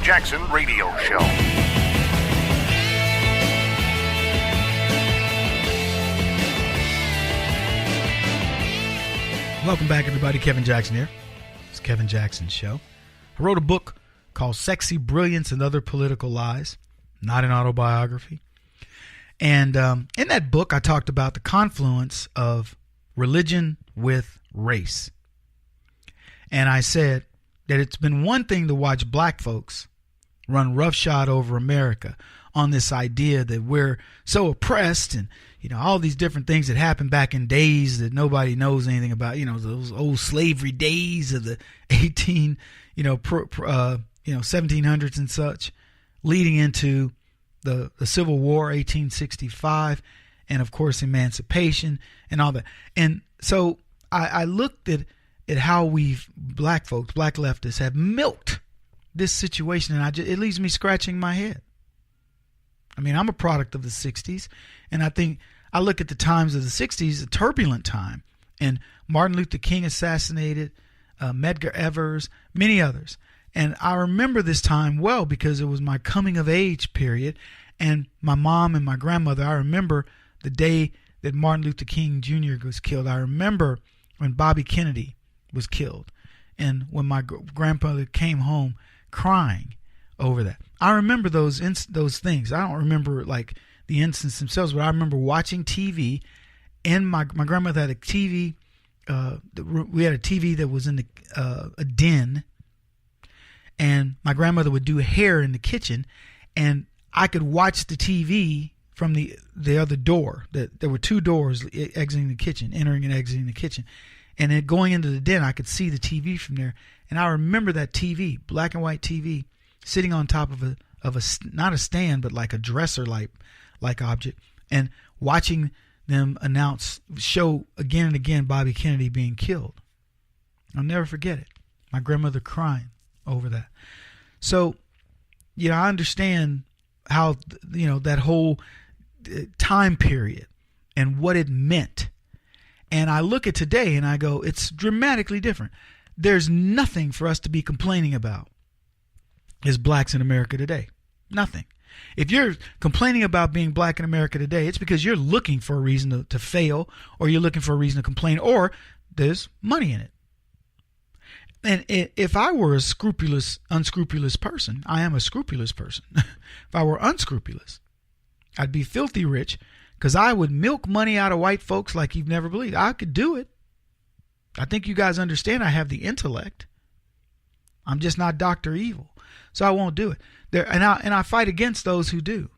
Jackson Radio Show. Welcome back, everybody. Kevin Jackson here. It's Kevin Jackson's show. I wrote a book called Sexy Brilliance and Other Political Lies, not an autobiography. And in that book, I talked about the confluence of religion with race. And I said that it's been one thing to watch black folks run roughshod over America on this idea that we're so oppressed and, you know, all these different things that happened back in days that nobody knows anything about, you know, those old slavery days of the 1700s and such, leading into the Civil War, 1865, and of course emancipation and all that. And so I looked at how black folks, black leftists, have milked this situation, and it leaves me scratching my head. I mean, I'm a product of the 60s, and I think I look at the times of the 60s, a turbulent time, and Martin Luther King assassinated, Medgar Evers, many others. And I remember this time well because it was my coming of age period, and my mom and my grandmother, I remember the day that Martin Luther King Jr. was killed. I remember when Bobby Kennedy was killed, and when my grandmother came home crying over that. I remember those things. I don't remember like the incidents themselves, but I remember watching TV, and my grandmother had a TV. We had a TV that was in a den, and my grandmother would do hair in the kitchen, and I could watch the TV from the other door. There were two doors exiting the kitchen, entering and exiting the kitchen. And then going into the den, I could see the TV from there. And I remember that TV, black and white TV, sitting on top of a not a stand, but like a dresser like object, and watching them show again and again Bobby Kennedy being killed. I'll never forget it. My grandmother crying over that. So, you know, I understand how, you know, that whole time period and what it meant. And I look at today and I go, it's dramatically different. There's nothing for us to be complaining about as blacks in America today. Nothing. If you're complaining about being black in America today, it's because you're looking for a reason to fail, or you're looking for a reason to complain, or there's money in it. And if I were a unscrupulous person, I am a scrupulous person. If I were unscrupulous, I'd be filthy rich, because I would milk money out of white folks like you've never believed. I could do it. I think you guys understand I have the intellect. I'm just not Dr. Evil. So I won't do it. And I fight against those who do.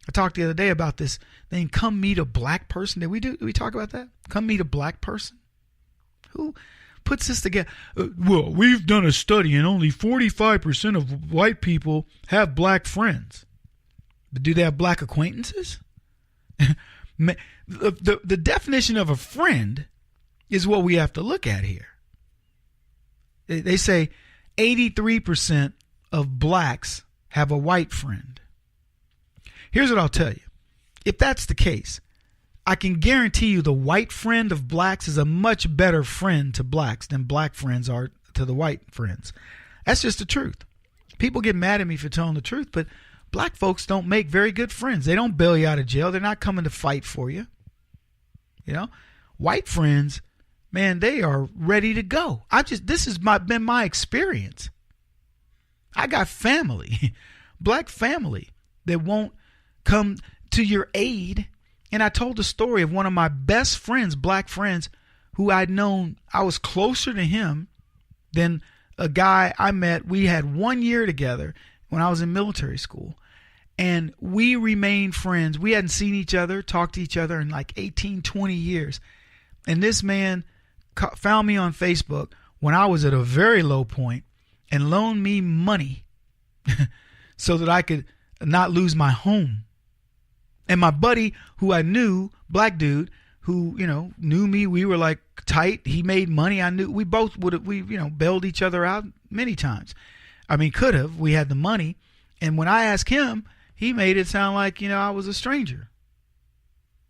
I talked the other day about this thing, come meet a black person. Did we talk about that? Come meet a black person? Who puts this together? Well, we've done a study and only 45% of white people have black friends. But do they have black acquaintances? The definition of a friend is what we have to look at here. They say 83% of blacks have a white friend. Here's what I'll tell you. If that's the case, I can guarantee you the white friend of blacks is a much better friend to blacks than black friends are to the white friends. That's just the truth. People get mad at me for telling the truth, but black folks don't make very good friends. They don't bail you out of jail. They're not coming to fight for you. You know, white friends, man, they are ready to go. This has been my experience. I got family, black family, that won't come to your aid. And I told the story of one of my best friends, black friends, who I'd known. I was closer to him than a guy I met. We had 1 year together when I was in military school. And we remained friends. We hadn't seen each other, talked to each other in like 18, 20 years. And this man found me on Facebook when I was at a very low point and loaned me money so that I could not lose my home. And my buddy, who I knew, black dude, who, you know, knew me, we were like tight. He made money. I knew we both would have, bailed each other out many times. I mean, could have. We had the money. And when I asked him, he made it sound like, I was a stranger.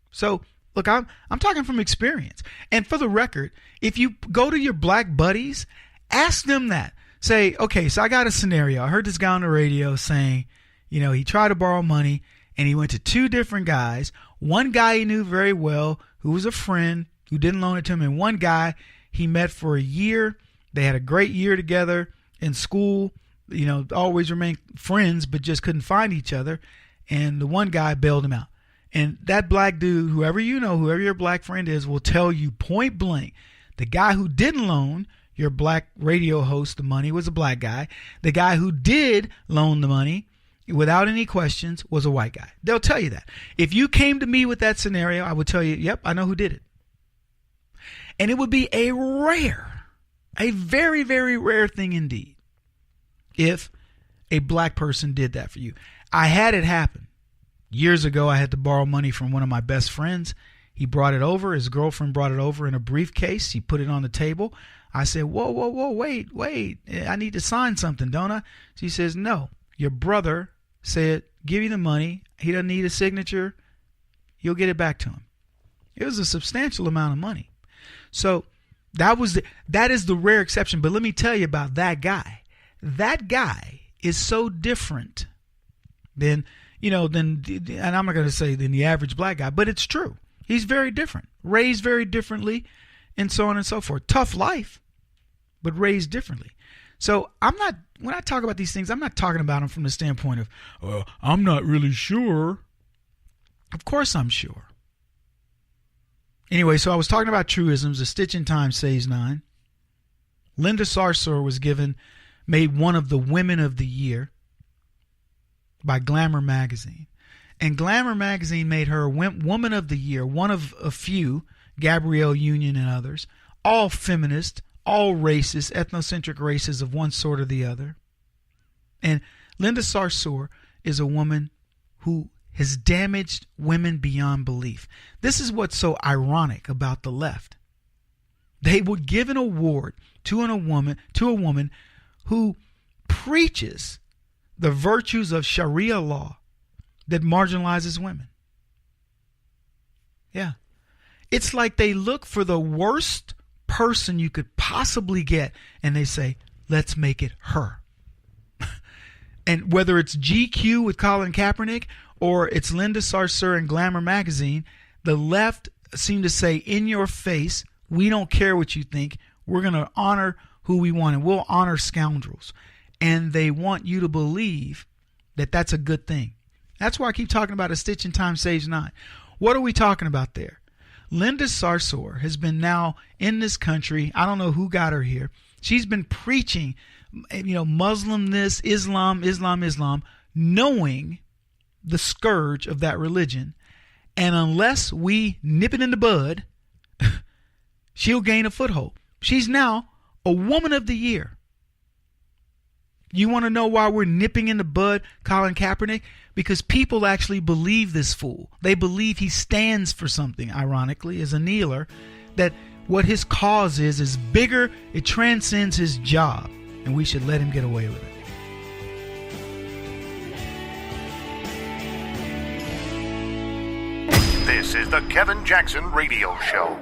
So, look, I'm talking from experience. And for the record, if you go to your black buddies, ask them that. say, okay, so I got a scenario. I heard this guy on the radio saying, he tried to borrow money and he went to 2 different guys. One guy he knew very well who was a friend who didn't loan it to him, and one guy he met for a year. They had a great year together in school, always remained friends, but just couldn't find each other. And the one guy bailed him out. And that black dude, whoever your black friend is, will tell you point blank, the guy who didn't loan your black radio host the money was a black guy. The guy who did loan the money without any questions was a white guy. They'll tell you that. If you came to me with that scenario, I would tell you, yep, I know who did it. And it would be a very, very rare thing indeed if a black person did that for you. I had it happen. Years ago, I had to borrow money from one of my best friends. He brought it over. His girlfriend brought it over in a briefcase. He put it on the table. I said, whoa, wait. I need to sign something, don't I? She says, no. Your brother said, give you the money. He doesn't need a signature. You'll get it back to him. It was a substantial amount of money. So that is the rare exception. But let me tell you about that guy. That guy is so different than, and I'm not going to say than the average black guy, but it's true. He's very different, raised very differently, and so on and so forth. Tough life, but raised differently. So when I talk about these things, I'm not talking about them from the standpoint of, I'm not really sure. Of course I'm sure. Anyway, so I was talking about truisms. A stitch in time saves 9. Linda Sarsour was made one of the women of the year by Glamour magazine. And Glamour magazine made her woman of the year, one of a few, Gabrielle Union and others, all feminist, all racist, ethnocentric races of one sort or the other. And Linda Sarsour is a woman who has damaged women beyond belief. This is what's so ironic about the left. They would give an award to a woman who preaches the virtues of Sharia law that marginalizes women. Yeah. It's like they look for the worst person you could possibly get and they say, let's make it her. And whether it's GQ with Colin Kaepernick or it's Linda Sarsour in Glamour magazine, the left seem to say in your face, we don't care what you think. We're going to honor who we want, and we'll honor scoundrels. And they want you to believe that that's a good thing. That's why I keep talking about a stitch in time saves 9. What are we talking about there? Linda Sarsour has been now in this country. I don't know who got her here. She's been preaching, Muslim this, Islam, knowing the scourge of that religion. And unless we nip it in the bud, she'll gain a foothold. She's now a woman of the year. You want to know why we're nipping in the bud Colin Kaepernick? Because people actually believe this fool. They believe he stands for something, ironically, as a kneeler, that what his cause is bigger, it transcends his job, and we should let him get away with it. This is the Kevin Jackson Radio Show.